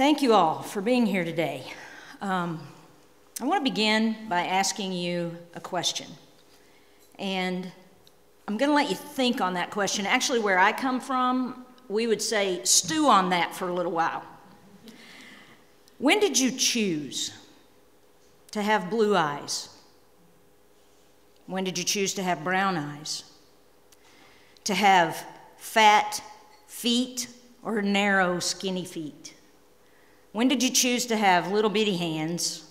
Thank you all for being here today. I want to begin by asking you a question. And I'm going to let you think on that question. Actually, where I come from, we would say stew on that for a little while. When did you choose to have blue eyes? When did you choose to have brown eyes? To have fat feet or narrow, skinny feet? When did you choose to have little bitty hands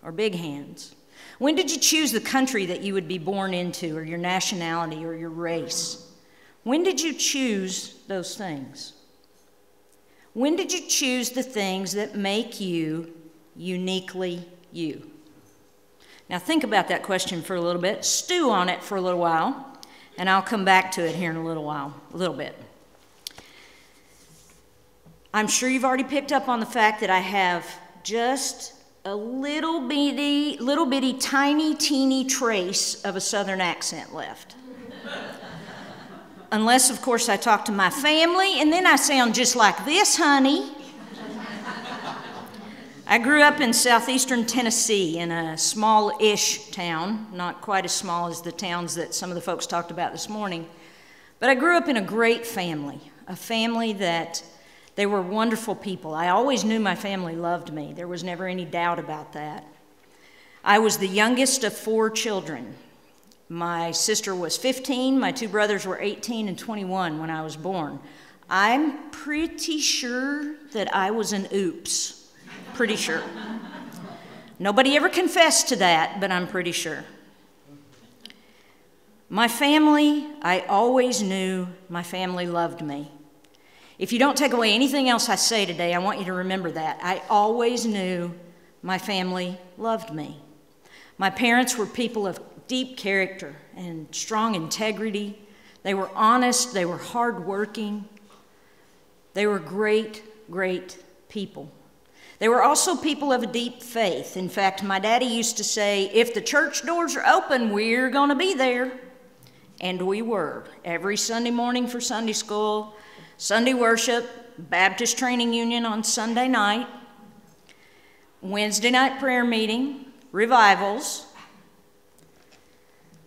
or big hands? When did you choose the country that you would be born into, or your nationality or your race? When did you choose those things? When did you choose the things that make you uniquely you? Now think about that question for a little bit, stew on it for a little while, and I'll come back to it here in a little bit. I'm sure you've already picked up on the fact that I have just a little bitty, tiny, teeny trace of a Southern accent left. Unless, of course, I talk to my family, and then I sound just like this, honey. I grew up in southeastern Tennessee in a small-ish town, not quite as small as the towns that some of the folks talked about this morning. But I grew up in a great family, a family that they were wonderful people. I always knew my family loved me. There was never any doubt about that. I was the youngest of 4 children. My sister was 15, my 2 brothers were 18 and 21 when I was born. I'm pretty sure that I was an oops. Pretty sure. Nobody ever confessed to that, but I'm pretty sure. My family, I always knew my family loved me. If you don't take away anything else I say today, I want you to remember that. I always knew my family loved me. My parents were people of deep character and strong integrity. They were honest. They were hardworking. They were great, great people. They were also people of a deep faith. In fact, my daddy used to say, if the church doors are open, we're going to be there. And we were. Every Sunday morning for Sunday school, Sunday worship, Baptist Training Union on Sunday night, Wednesday night prayer meeting, revivals.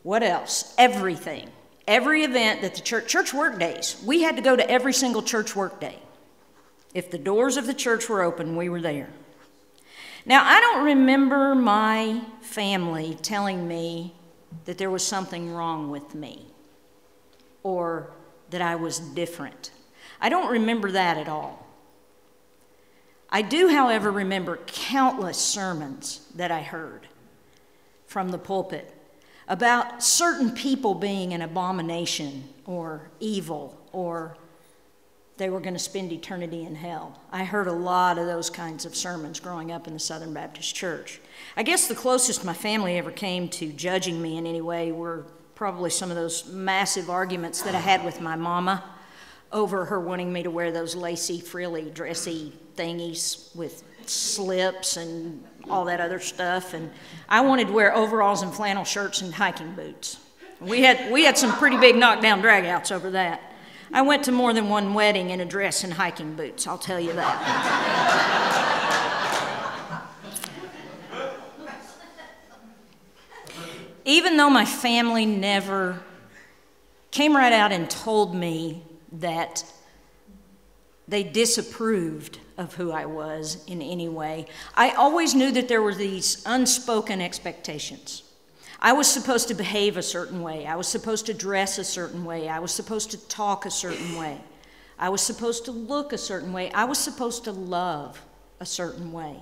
What else? Everything. Every event that the church work days. We had to go to every single church work day. If the doors of the church were open, we were there. Now, I don't remember my family telling me that there was something wrong with me or that I was different. I don't remember that at all. I do, however, remember countless sermons that I heard from the pulpit about certain people being an abomination or evil, or they were going to spend eternity in hell. I heard a lot of those kinds of sermons growing up in the Southern Baptist Church. I guess the closest my family ever came to judging me in any way were probably some of those massive arguments that I had with my mama over her wanting me to wear those lacy, frilly, dressy thingies with slips and all that other stuff. And I wanted to wear overalls and flannel shirts and hiking boots. We had some pretty big knockdown dragouts over that. I went to more than one wedding in a dress and hiking boots, I'll tell you that. Even though my family never came right out and told me that they disapproved of who I was in any way, I always knew that there were these unspoken expectations. I was supposed to behave a certain way. I was supposed to dress a certain way. I was supposed to talk a certain way. I was supposed to look a certain way. I was supposed to love a certain way.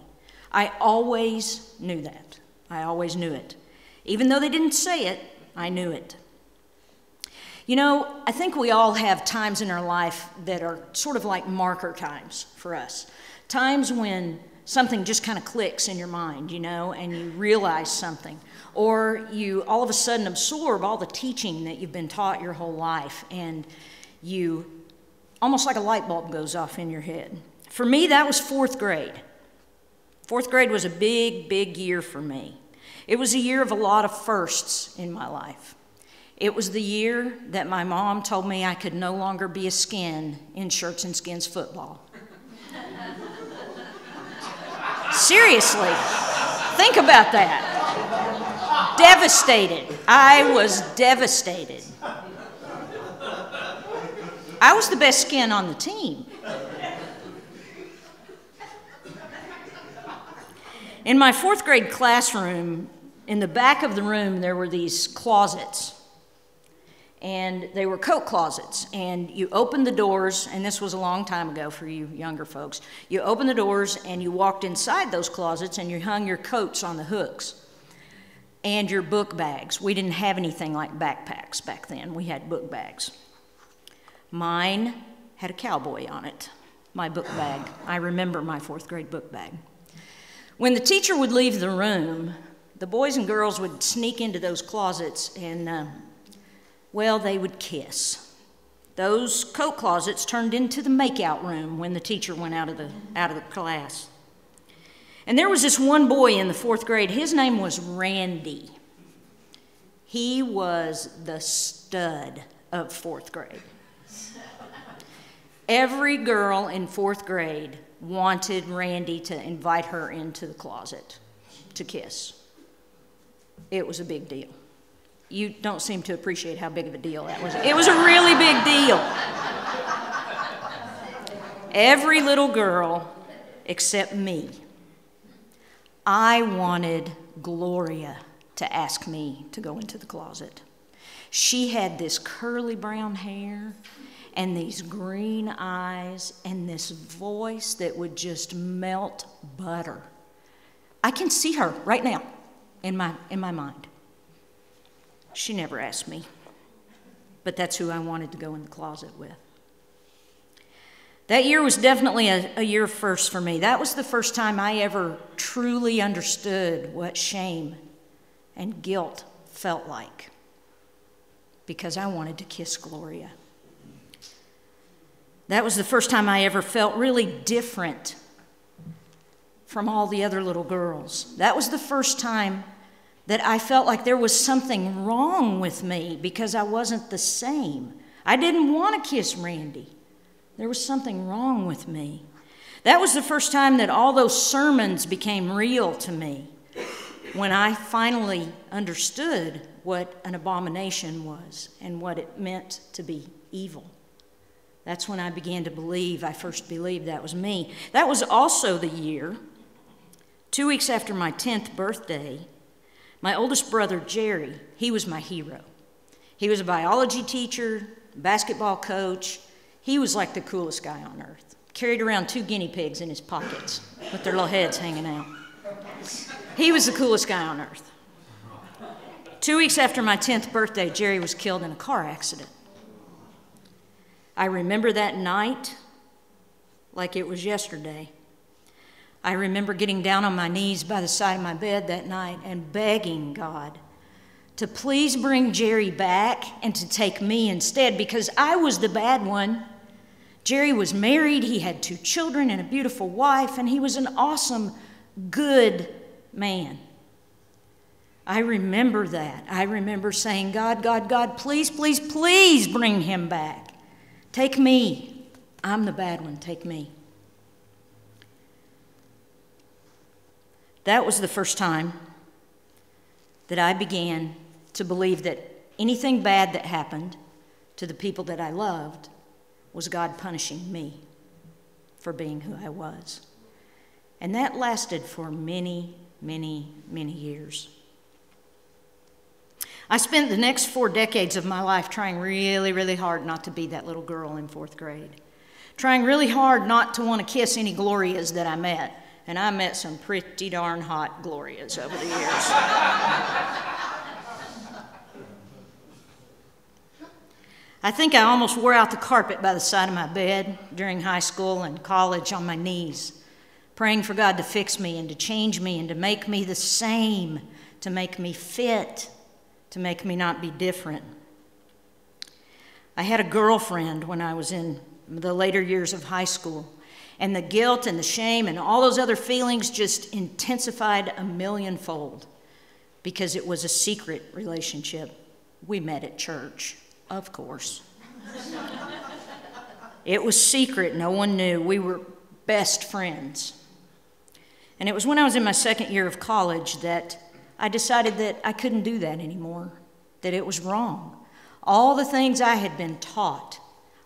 I always knew that. I always knew it. Even though they didn't say it, I knew it. You know, I think we all have times in our life that are sort of like marker times for us. Times when something just kind of clicks in your mind, you know, and you realize something. Or you all of a sudden absorb all the teaching that you've been taught your whole life, and you, almost like a light bulb goes off in your head. For me, that was 4th grade. 4th grade was a big, big year for me. It was a year of a lot of firsts in my life. It was the year that my mom told me I could no longer be a skin in Shirts and Skins football. Seriously, think about that. Devastated. I was devastated. I was the best skin on the team. In my fourth grade classroom, in the back of the room, there were these closets. And they were coat closets. And you opened the doors, and this was a long time ago for you younger folks. You opened the doors, and you walked inside those closets, and you hung your coats on the hooks. And your book bags. We didn't have anything like backpacks back then. We had book bags. Mine had a cowboy on it, my book bag. I remember my fourth grade book bag. When the teacher would leave the room, the boys and girls would sneak into those closets and, they would kiss. Those coat closets turned into the makeout room when the teacher went out of the class. And there was this one boy in the fourth grade. His name was Randy. He was the stud of fourth grade. Every girl in fourth grade wanted Randy to invite her into the closet to kiss. It was a big deal. You don't seem to appreciate how big of a deal that was. It was a really big deal. Every little girl except me. I wanted Gloria to ask me to go into the closet. She had this curly brown hair and these green eyes and this voice that would just melt butter. I can see her right now in my mind. She never asked me, but that's who I wanted to go in the closet with. That year was definitely a year of first for me. That was the first time I ever truly understood what shame and guilt felt like, because I wanted to kiss Gloria. That was the first time I ever felt really different from all the other little girls. That was the first time that I felt like there was something wrong with me because I wasn't the same. I didn't want to kiss Randy. There was something wrong with me. That was the first time that all those sermons became real to me, when I finally understood what an abomination was and what it meant to be evil. That's when I began to believe, I first believed that was me. That was also the year, 2 weeks after my 10th birthday, my oldest brother, Jerry, he was my hero. He was a biology teacher, basketball coach. He was like the coolest guy on earth. Carried around 2 guinea pigs in his pockets with their little heads hanging out. He was the coolest guy on earth. 2 weeks after my 10th birthday, Jerry was killed in a car accident. I remember that night like it was yesterday. I remember getting down on my knees by the side of my bed that night and begging God to please bring Jerry back and to take me instead, because I was the bad one. Jerry was married, he had 2 children and a beautiful wife, and he was an awesome, good man. I remember that. I remember saying, God, God, God, please, please, please bring him back. Take me. I'm the bad one. Take me. That was the first time that I began to believe that anything bad that happened to the people that I loved was God punishing me for being who I was. And that lasted for many, many, many years. I spent the next 4 decades of my life trying really, really hard not to be that little girl in 4th grade. Trying really hard not to want to kiss any Glorias that I met. And I met some pretty darn hot Glorias over the years. I think I almost wore out the carpet by the side of my bed during high school and college on my knees, praying for God to fix me and to change me and to make me the same, to make me fit, to make me not be different. I had a girlfriend when I was in the later years of high school, and the guilt and the shame and all those other feelings just intensified a millionfold because it was a secret relationship. We met at church, of course. It was secret. No one knew. We were best friends. And it was when I was in my second year of college that I decided that I couldn't do that anymore, that it was wrong. All the things I had been taught,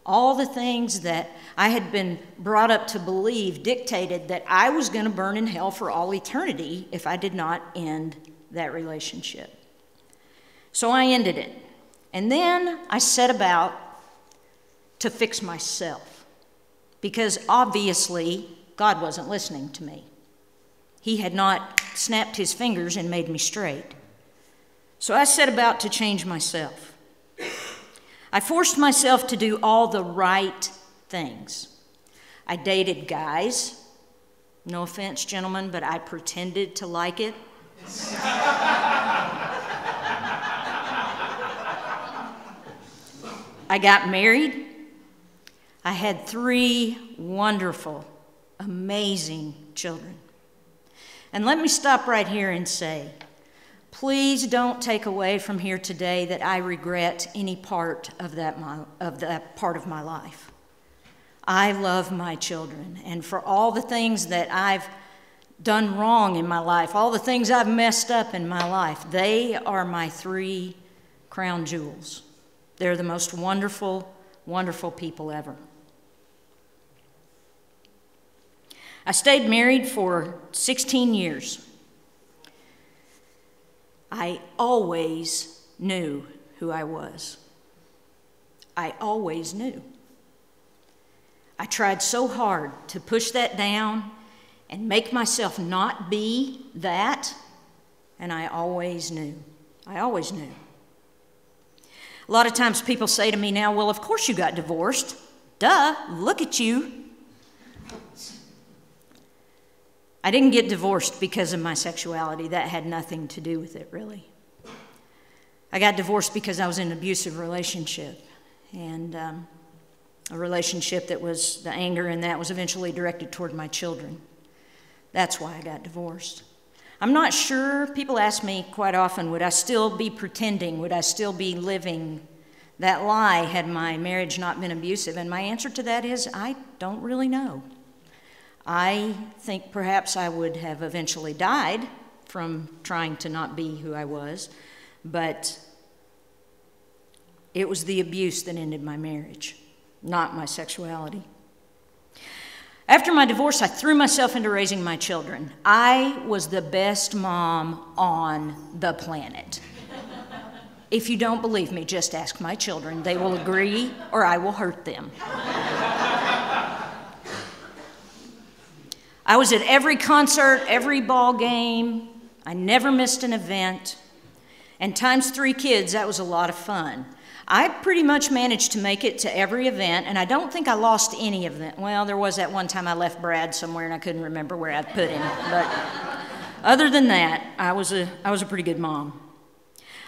all the things that I had been brought up to believe dictated that I was going to burn in hell for all eternity if I did not end that relationship. So I ended it. And then I set about to fix myself, because obviously God wasn't listening to me. He had not snapped his fingers and made me straight. So I set about to change myself. I forced myself to do all the right things. I dated guys. No offense, gentlemen, but I pretended to like it. I got married. I had 3 wonderful, amazing children. And let me stop right here and say, please don't take away from here today that I regret any part of that part of my life. I love my children, and for all the things that I've done wrong in my life, all the things I've messed up in my life, they are my 3 crown jewels. They're the most wonderful, wonderful people ever. I stayed married for 16 years. I always knew who I was. I always knew. I tried so hard to push that down and make myself not be that, and I always knew. I always knew. A lot of times people say to me now, well, of course you got divorced. Duh, look at you. I didn't get divorced because of my sexuality. That had nothing to do with it, really. I got divorced because I was in an abusive relationship, and a relationship that was, the anger in that was eventually directed toward my children. That's why I got divorced. I'm not sure. People ask me quite often, would I still be pretending? Would I still be living that lie had my marriage not been abusive? And my answer to that is, I don't really know. I think perhaps I would have eventually died from trying to not be who I was, but it was the abuse that ended my marriage, not my sexuality. After my divorce, I threw myself into raising my children. I was the best mom on the planet. If you don't believe me, just ask my children. They will agree, or I will hurt them. I was at every concert, every ball game. I never missed an event. And times 3 kids, that was a lot of fun. I pretty much managed to make it to every event, and I don't think I lost any of them. Well, there was that one time I left Brad somewhere and I couldn't remember where I'd put him. But other than that, I was a pretty good mom.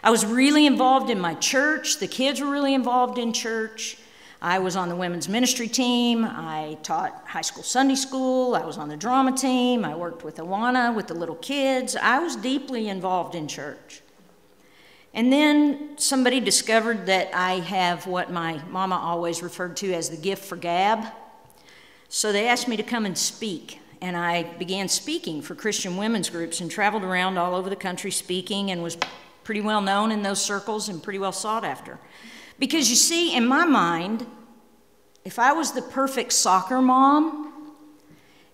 I was really involved in my church. The kids were really involved in church. I was on the women's ministry team. I taught high school Sunday school. I was on the drama team. I worked with Awana, with the little kids. I was deeply involved in church. And then somebody discovered that I have what my mama always referred to as the gift for gab. So they asked me to come and speak. And I began speaking for Christian women's groups and traveled around all over the country speaking, and was pretty well known in those circles and pretty well sought after. Because you see, in my mind, if I was the perfect soccer mom,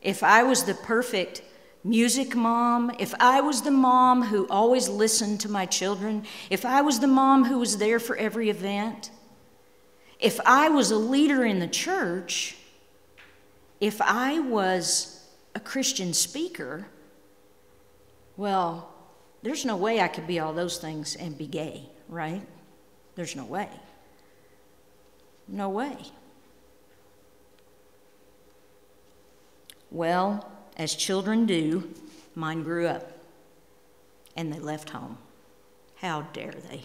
if I was the perfect music mom, if I was the mom who always listened to my children, if I was the mom who was there for every event, if I was a leader in the church, if I was a Christian speaker, well, there's no way I could be all those things and be gay, right? There's no way. No way. Well, as children do, mine grew up and they left home. How dare they?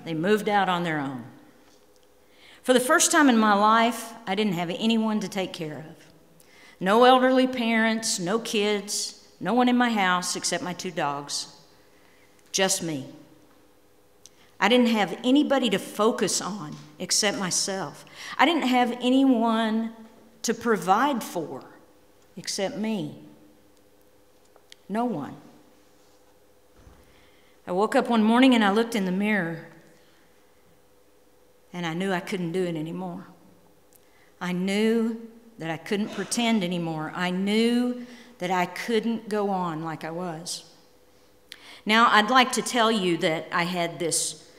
They moved out on their own. For the first time in my life, I didn't have anyone to take care of. No elderly parents, no kids, no one in my house except my 2 dogs. Just me. I didn't have anybody to focus on except myself. I didn't have anyone to provide for except me. No one. I woke up one morning and I looked in the mirror and I knew I couldn't do it anymore. I knew that I couldn't pretend anymore. I knew that I couldn't go on like I was. Now, I'd like to tell you that I had this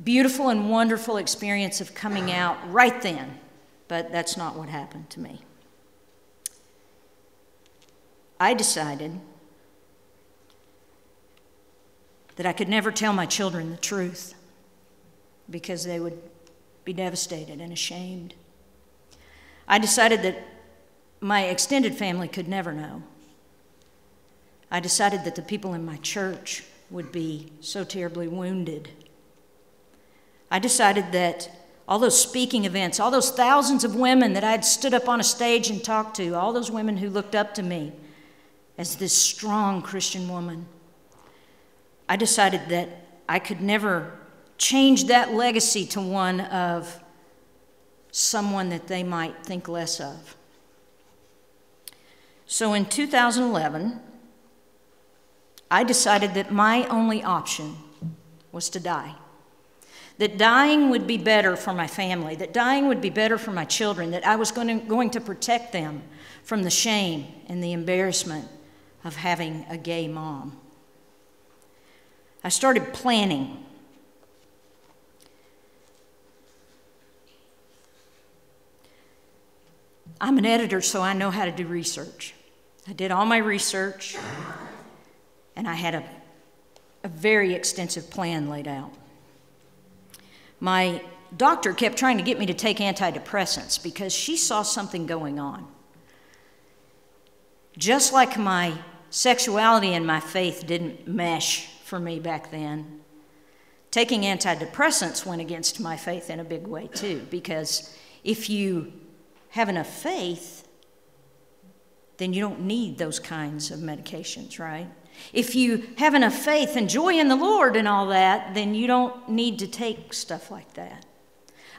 beautiful and wonderful experience of coming out right then, but that's not what happened to me. I decided that I could never tell my children the truth because they would be devastated and ashamed. I decided that my extended family could never know. I decided that the people in my church would be so terribly wounded. I decided that all those speaking events, all those thousands of women that I'd stood up on a stage and talked to, all those women who looked up to me as this strong Christian woman, I decided that I could never change that legacy to one of someone that they might think less of. So in 2011, I decided that my only option was to die. That dying would be better for my family, that dying would be better for my children, that I was going to protect them from the shame and the embarrassment of having a gay mom. I started planning. I'm an editor, so I know how to do research. I did all my research, and I had a very extensive plan laid out. My doctor kept trying to get me to take antidepressants because she saw something going on. Just like my sexuality and my faith didn't mesh for me back then, taking antidepressants went against my faith in a big way too, because if you have enough faith, then you don't need those kinds of medications, right? If you have enough faith and joy in the Lord and all that, then you don't need to take stuff like that.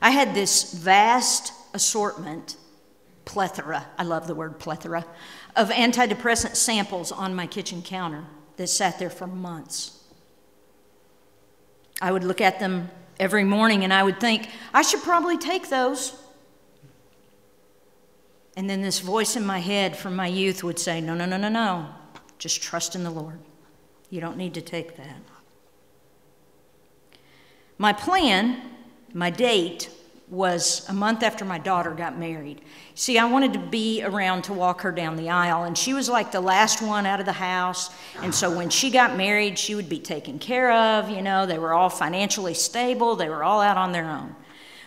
I had this vast assortment, plethora, I love the word plethora, of antidepressant samples on my kitchen counter that sat there for months. I would look at them every morning and I would think, I should probably take those. And then this voice in my head from my youth would say, no, no, no, no, no. Just trust in the Lord. You don't need to take that. My plan, my date, was a month after my daughter got married. See, I wanted to be around to walk her down the aisle, and she was like the last one out of the house, and so when she got married, she would be taken care of, you know, they were all financially stable, they were all out on their own.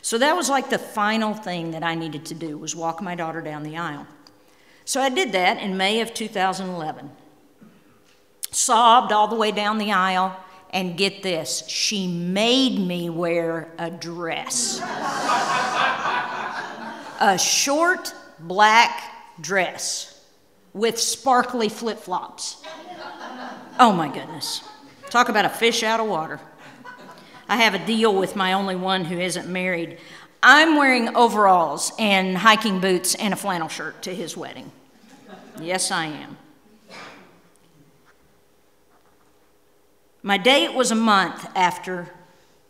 So that was like the final thing that I needed to do, was walk my daughter down the aisle. So I did that in May of 2011. Sobbed all the way down the aisle, and get this, she made me wear a dress. A short black dress with sparkly flip-flops. Oh my goodness. Talk about a fish out of water. I have a deal with my only one who isn't married. I'm wearing overalls and hiking boots and a flannel shirt to his wedding. Yes, I am. My date was a month after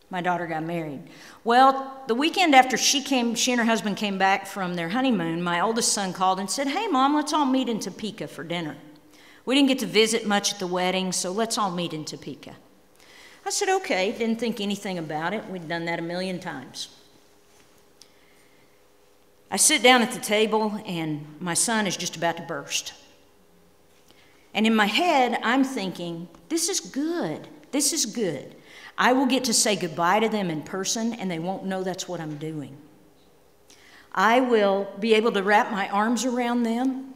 my daughter got married. Well, the weekend after she and her husband came back from their honeymoon, my oldest son called and said, hey, Mom, let's all meet in Topeka for dinner. We didn't get to visit much at the wedding, so let's all meet in Topeka. I said, okay, didn't think anything about it. We'd done that a million times. I sit down at the table, and my son is just about to burst. And in my head, I'm thinking, this is good. This is good. I will get to say goodbye to them in person, and they won't know that's what I'm doing. I will be able to wrap my arms around them,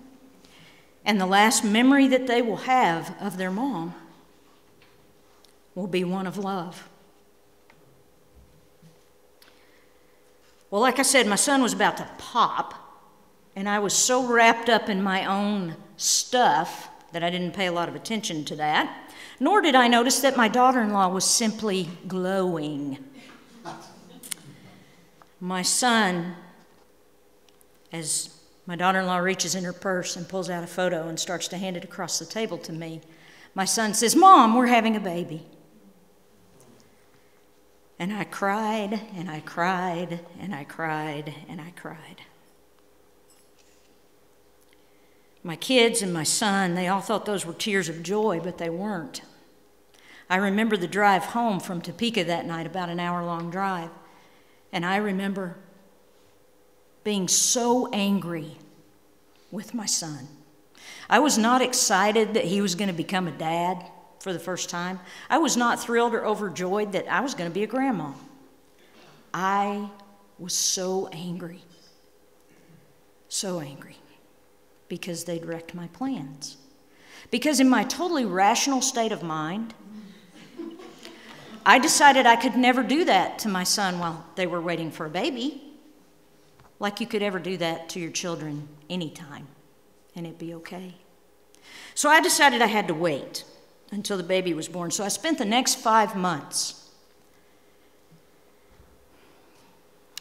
and the last memory that they will have of their mom will be one of love. Well, like I said, my son was about to pop, and I was so wrapped up in my own stuff that I didn't pay a lot of attention to that, nor did I notice that my daughter-in-law was simply glowing. My son, as my daughter-in-law reaches in her purse and pulls out a photo and starts to hand it across the table to me, my son says, "Mom, we're having a baby." And I cried, and I cried, and I cried, and I cried. My kids and my son, they all thought those were tears of joy, but they weren't. I remember the drive home from Topeka that night, about an hour-long drive, and I remember being so angry with my son. I was not excited that he was going to become a dad for the first time. I was not thrilled or overjoyed that I was going to be a grandma. I was so angry, because they'd wrecked my plans. Because in my totally rational state of mind, I decided I could never do that to my son while they were waiting for a baby, like you could ever do that to your children anytime, and it'd be okay. So I decided I had to wait until the baby was born. So I spent the next 5 months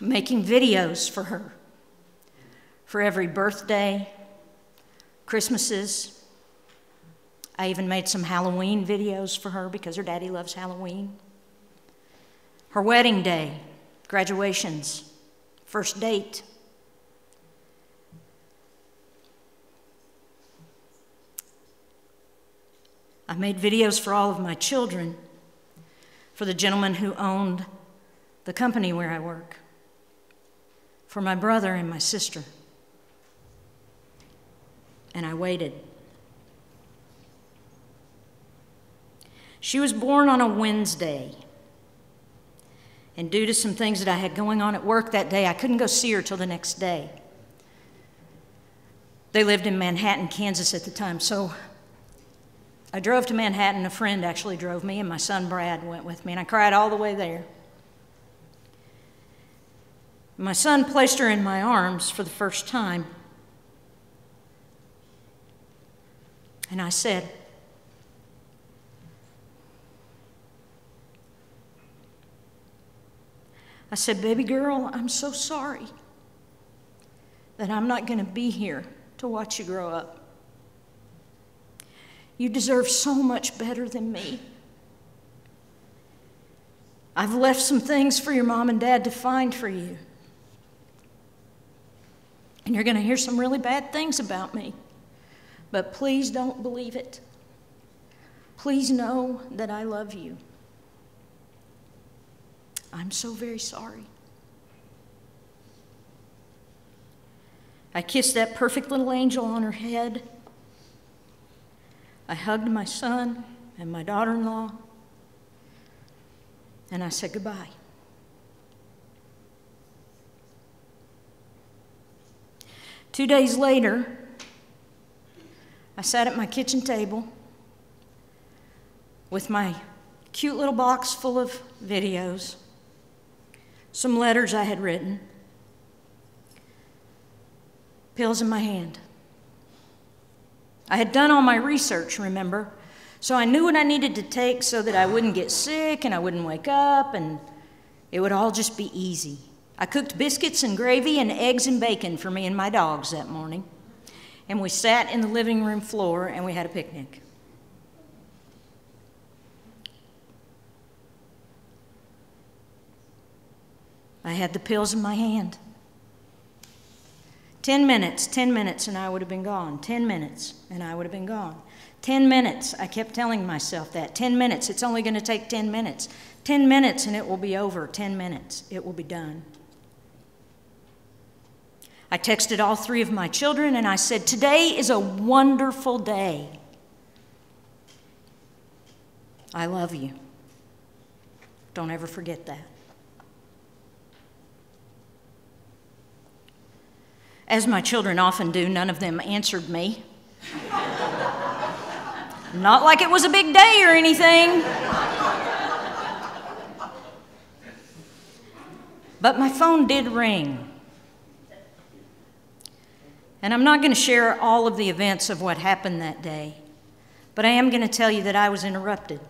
making videos for her, for every birthday, Christmases. I even made some Halloween videos for her because her daddy loves Halloween. Her wedding day, graduations, first date. I made videos for all of my children, for the gentleman who owned the company where I work, for my brother and my sister. And I waited. She was born on a Wednesday. And due to some things that I had going on at work that day, I couldn't go see her till the next day. They lived in Manhattan, Kansas at the time. So I drove to Manhattan. A friend actually drove me, and my son Brad went with me, and I cried all the way there. My son placed her in my arms for the first time. And I said, "Baby girl, I'm so sorry that I'm not going to be here to watch you grow up. You deserve so much better than me. I've left some things for your mom and dad to find for you. And you're going to hear some really bad things about me. But please don't believe it. Please know that I love you. I'm so very sorry." I kissed that perfect little angel on her head. I hugged my son and my daughter-in-law, and I said goodbye. Two days later, I sat at my kitchen table with my cute little box full of videos, some letters I had written, pills in my hand. I had done all my research, remember? So I knew what I needed to take so that I wouldn't get sick and I wouldn't wake up and it would all just be easy. I cooked biscuits and gravy and eggs and bacon for me and my dogs that morning. And we sat in the living room floor and we had a picnic. I had the pills in my hand. 10 minutes, and I would have been gone. 10 minutes, and I would have been gone. 10 minutes, I kept telling myself that. 10 minutes, it's only going to take 10 minutes. 10 minutes, and it will be over. 10 minutes, it will be done. I texted all 3 of my children, and I said, "Today is a wonderful day. I love you. Don't ever forget that." As my children often do, none of them answered me. Not like it was a big day or anything. But my phone did ring. And I'm not going to share all of the events of what happened that day, but I am going to tell you that I was interrupted.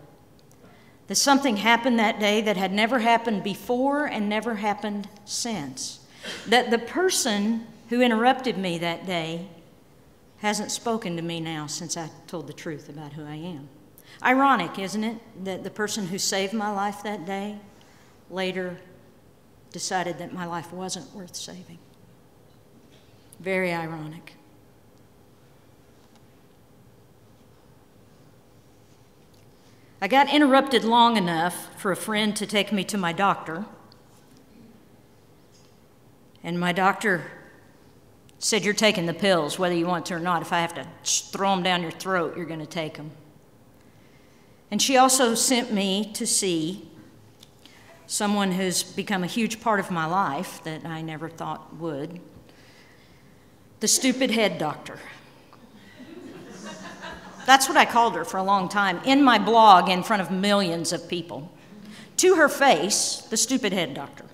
That something happened that day that had never happened before and never happened since. That the person who interrupted me that day hasn't spoken to me now since I told the truth about who I am. Ironic, isn't it, that the person who saved my life that day later decided that my life wasn't worth saving. Very ironic. I got interrupted long enough for a friend to take me to my doctor. And my doctor said, "You're taking the pills, whether you want to or not. If I have to throw them down your throat, you're going to take them." And she also sent me to see someone who's become a huge part of my life that I never thought would, the stupid head doctor. That's what I called her for a long time, in my blog in front of millions of people. To her face, the stupid head doctor.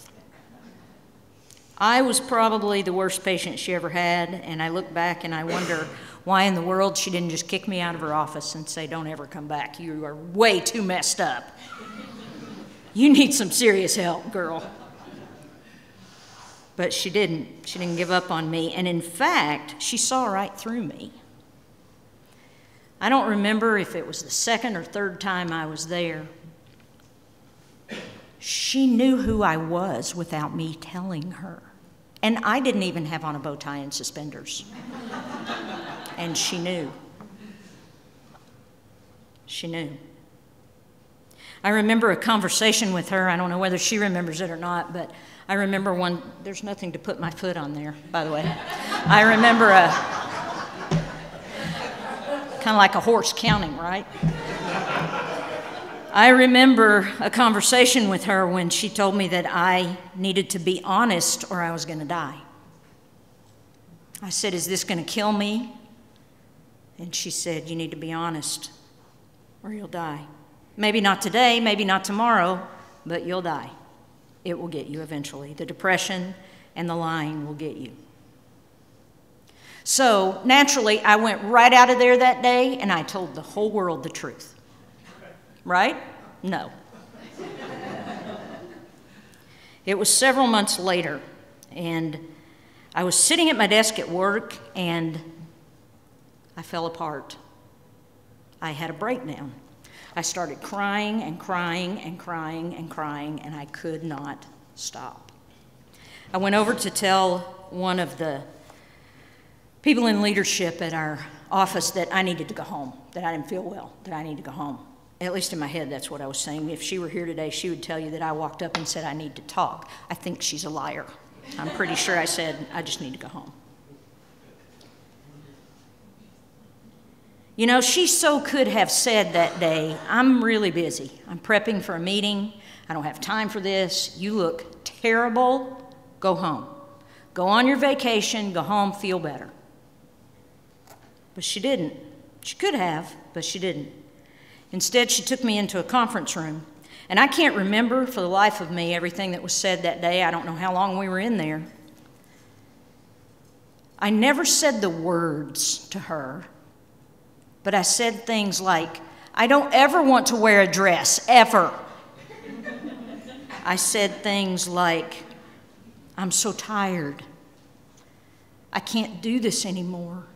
I was probably the worst patient she ever had, and I look back and I wonder why in the world she didn't just kick me out of her office and say, "Don't ever come back. You are way too messed up. You need some serious help, girl." But she didn't. She didn't give up on me. And in fact, she saw right through me. I don't remember if it was the second or third time I was there. She knew who I was without me telling her. And I didn't even have on a bow tie and suspenders. And she knew. She knew. I remember a conversation with her. I don't know whether she remembers it or not, but I remember one. There's nothing to put my foot on there, by the way. I remember kind of like a horse counting, right? I remember a conversation with her when she told me that I needed to be honest or I was going to die. I said, "Is this going to kill me?" And she said, "You need to be honest or you'll die. Maybe not today, maybe not tomorrow, but you'll die. It will get you eventually. The depression and the lying will get you." So naturally, I went right out of there that day and I told the whole world the truth. Right? No. It was several months later, and I was sitting at my desk at work and I fell apart. I had a breakdown. I started crying and crying and crying and crying, and I could not stop. I went over to tell one of the people in leadership at our office that I needed to go home, that I didn't feel well, that I needed to go home. At least in my head, that's what I was saying. If she were here today, she would tell you that I walked up and said, "I need to talk." I think she's a liar. I'm pretty sure I said, "I just need to go home." You know, she so could have said that day, "I'm really busy. I'm prepping for a meeting. I don't have time for this. You look terrible. Go home. Go on your vacation. Go home. Feel better." But she didn't. She could have, but she didn't. Instead, she took me into a conference room. And I can't remember for the life of me everything that was said that day. I don't know how long we were in there. I never said the words to her, but I said things like, "I don't ever want to wear a dress, ever." I said things like, "I'm so tired. I can't do this anymore.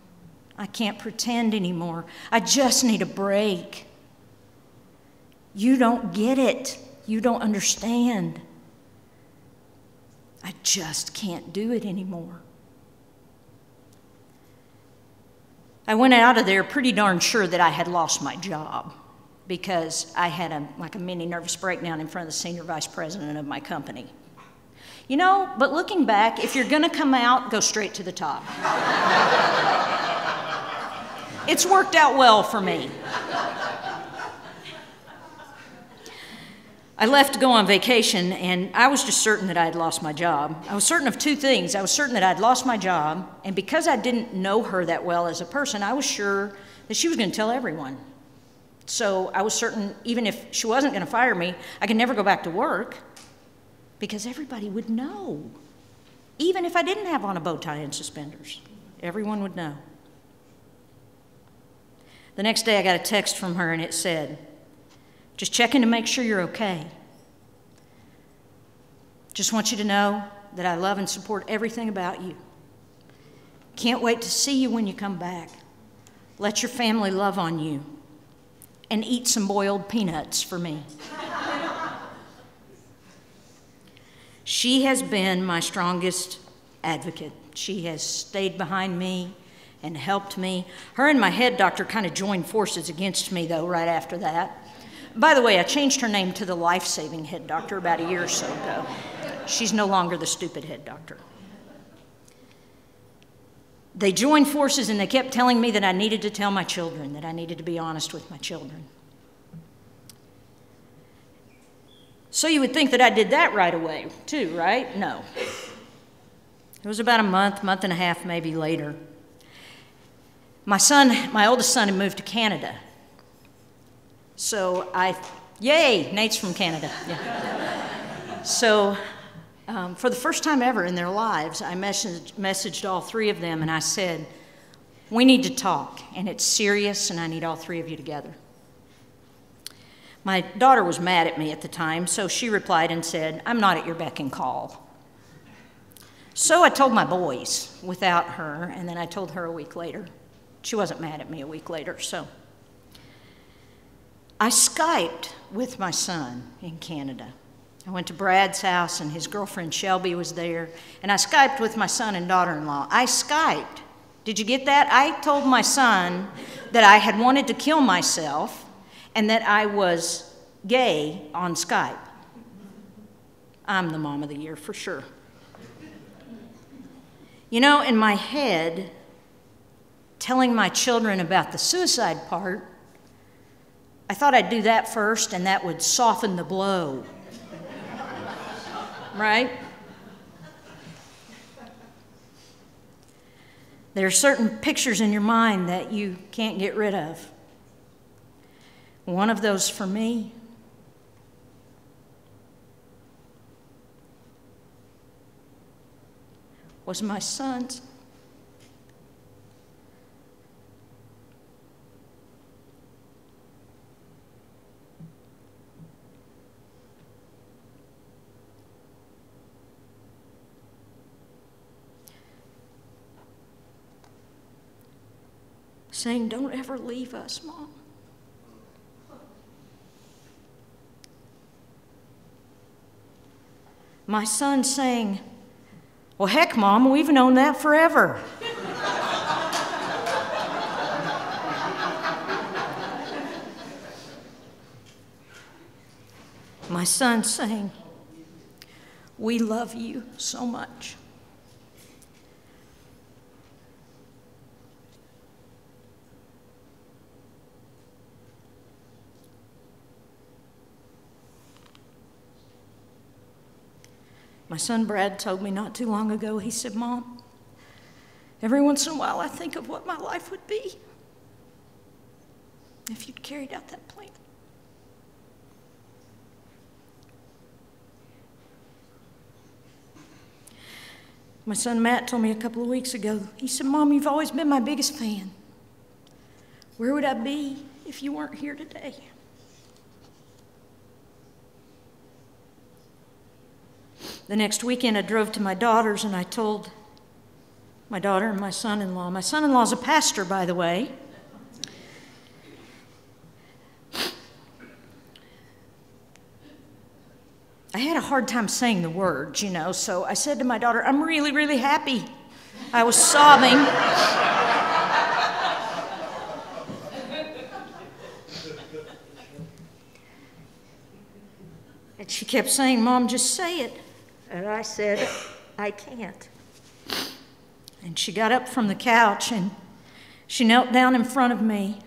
I can't pretend anymore. I just need a break. You don't get it. You don't understand. I just can't do it anymore." I went out of there pretty darn sure that I had lost my job because I had a mini nervous breakdown in front of the senior vice president of my company. You know, but looking back, if you're going to come out, go straight to the top. It's worked out well for me. I left to go on vacation, and I was just certain that I had lost my job. I was certain of two things. I was certain that I had lost my job, and because I didn't know her that well as a person, I was sure that she was going to tell everyone. So I was certain, even if she wasn't going to fire me, I could never go back to work because everybody would know. Even if I didn't have on a bow tie and suspenders, everyone would know. The next day, I got a text from her, and it said, "Just checking to make sure you're okay. Just want you to know that I love and support everything about you. Can't wait to see you when you come back. Let your family love on you. and eat some boiled peanuts for me. She has been my strongest advocate. She has stayed behind me and helped me. Her and my head doctor kind of joined forces against me, though, right after that. By the way, I changed her name to the life-saving head doctor about a year or so ago. She's no longer the stupid head doctor. They joined forces and they kept telling me that I needed to tell my children, that I needed to be honest with my children. So you would think that I did that right away, too, right? No. It was about a month and a half maybe later. My oldest son had moved to Canada. So yay, Nate's from Canada. Yeah. So for the first time ever in their lives, I messaged all three of them and I said, we need to talk, and it's serious, and I need all three of you together. My daughter was mad at me at the time, so she replied and said, I'm not at your beck and call. So I told my boys without her, and then I told her a week later. She wasn't mad at me a week later, so. I Skyped with my son in Canada. I went to Brad's house, and his girlfriend Shelby was there, and I Skyped with my son and daughter-in-law. I Skyped. Did you get that? I told my son that I had wanted to kill myself and that I was gay on Skype. I'm the mom of the year for sure. You know, in my head, telling my children about the suicide part, I thought I'd do that first and that would soften the blow. Right? There are certain pictures in your mind that you can't get rid of. One of those for me was my son's. Saying, don't ever leave us, Mom. My son saying, well, heck, Mom, we've known that forever. My son saying, we love you so much. My son Brad told me not too long ago, he said, Mom, every once in a while I think of what my life would be if you'd carried out that plan. My son Matt told me a couple of weeks ago, he said, Mom, you've always been my biggest fan. Where would I be if you weren't here today? The next weekend, I drove to my daughter's, and I told my daughter and my son-in-law. My son-in-law's a pastor, by the way. I had a hard time saying the words, you know, so I said to my daughter, I'm really, really happy. I was sobbing. And she kept saying, Mom, just say it. And I said, I can't. And she got up from the couch and she knelt down in front of me.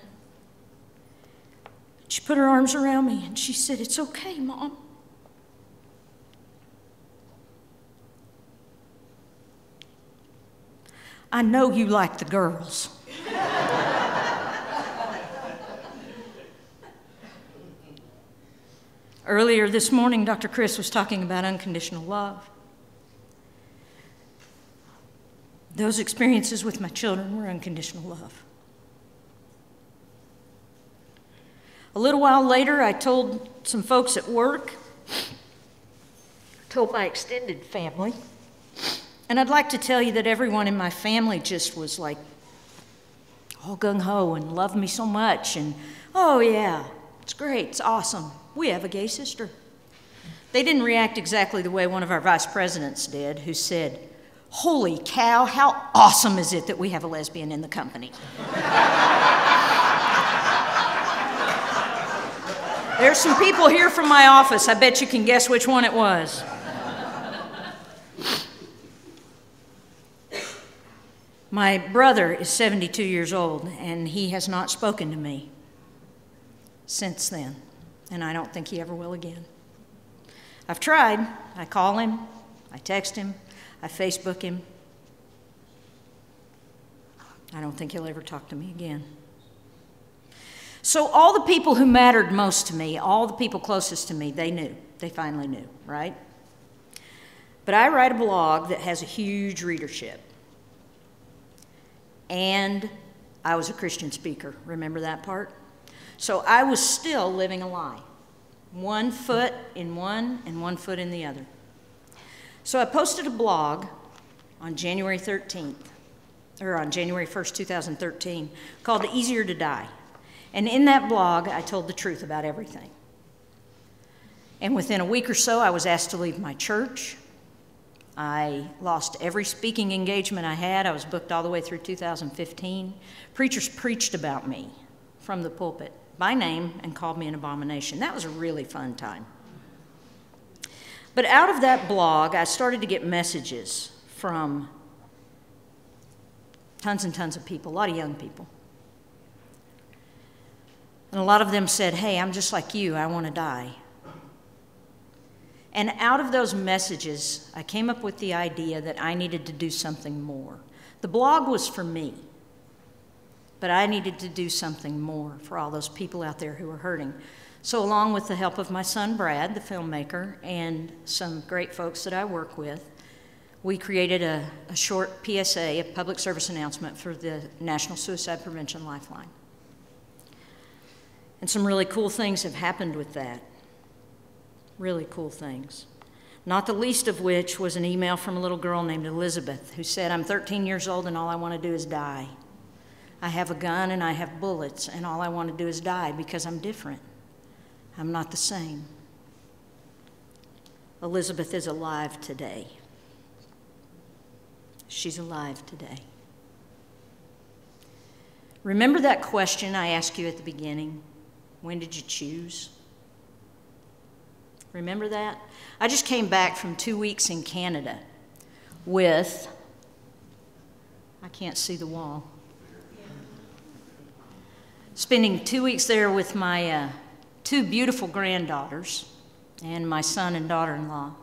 She put her arms around me and she said, it's okay, Mom. I know you like the girls. Earlier this morning, Dr. Chris was talking about unconditional love. Those experiences with my children were unconditional love. A little while later, I told some folks at work, told my extended family, and I'd like to tell you that everyone in my family just was like, all gung-ho and loved me so much. And, oh, yeah, it's great. It's awesome. We have a gay sister. They didn't react exactly the way one of our vice presidents did, who said, holy cow, how awesome is it that we have a lesbian in the company? There's some people here from my office. I bet you can guess which one it was. My brother is 72 years old, and he has not spoken to me since then, and I don't think he ever will again. I've tried. I call him, I text him, I Facebook him. I don't think he'll ever talk to me again. So all the people who mattered most to me, all the people closest to me, they knew. They finally knew, right? But I write a blog that has a huge readership. And I was a Christian speaker. Remember that part? So I was still living a lie. 1 foot in one and 1 foot in the other. So I posted a blog on January 13th, or on January 1st, 2013, called Easier to Die. And in that blog, I told the truth about everything. And within a week or so, I was asked to leave my church. I lost every speaking engagement I had. I was booked all the way through 2015. Preachers preached about me from the pulpit by name and called me an abomination. That was a really fun time. But out of that blog, I started to get messages from tons and tons of people, a lot of young people. And a lot of them said, hey, I'm just like you, I want to die. And out of those messages, I came up with the idea that I needed to do something more. The blog was for me, but I needed to do something more for all those people out there who were hurting. So along with the help of my son, Brad, the filmmaker, and some great folks that I work with, we created a short PSA, a public service announcement for the National Suicide Prevention Lifeline. And some really cool things have happened with that. Really cool things. Not the least of which was an email from a little girl named Elizabeth who said, I'm 13 years old and all I want to do is die. I have a gun and I have bullets and all I want to do is die because I'm different. I'm not the same. Elizabeth is alive today. She's alive today. Remember that question I asked you at the beginning? When did you choose? Remember that? I just came back from 2 weeks in Canada with, I can't see the wall, spending 2 weeks there with my 2 beautiful granddaughters and my son and daughter-in-law.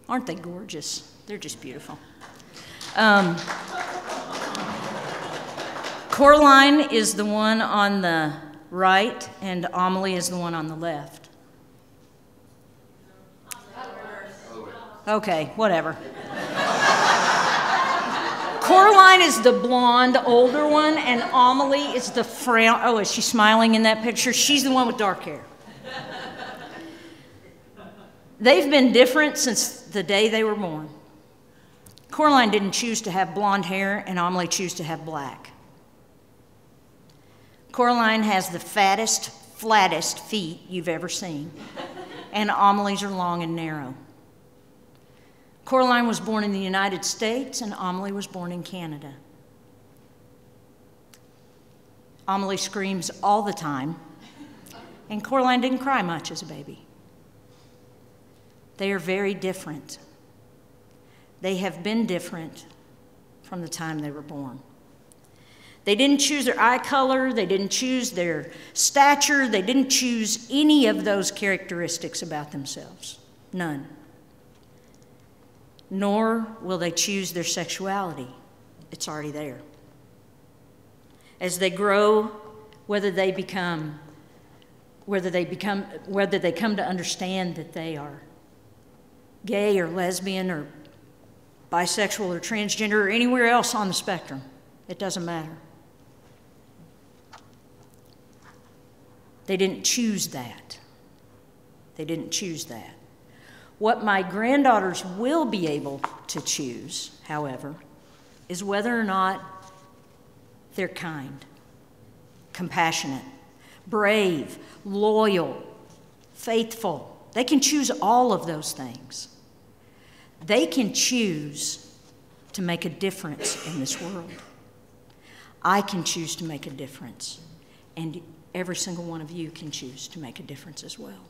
Aren't they gorgeous? They're just beautiful. Coraline is the one on the right, and Amelie is the one on the left. Okay, whatever. Coraline is the blonde, older one, and Amelie is the frown. Oh, is she smiling in that picture? She's the one with dark hair. They've been different since the day they were born. Coraline didn't choose to have blonde hair, and Amelie chose to have black. Coraline has the fattest, flattest feet you've ever seen, and Amelie's are long and narrow. Coraline was born in the United States, and Amelie was born in Canada. Amelie screams all the time, and Coraline didn't cry much as a baby. They are very different. They have been different from the time they were born. They didn't choose their eye color, they didn't choose their stature, they didn't choose any of those characteristics about themselves. None. Nor will they choose their sexuality. It's already there. As they grow, whether they come to understand that they are gay or lesbian or bisexual or transgender or anywhere else on the spectrum, it doesn't matter. They didn't choose that. They didn't choose that. What my granddaughters will be able to choose, however, is whether or not They're kind, compassionate, brave, loyal, faithful. They can choose all of those things. They can choose to make a difference in this world. I can choose to make a difference, and every single one of you can choose to make a difference as well.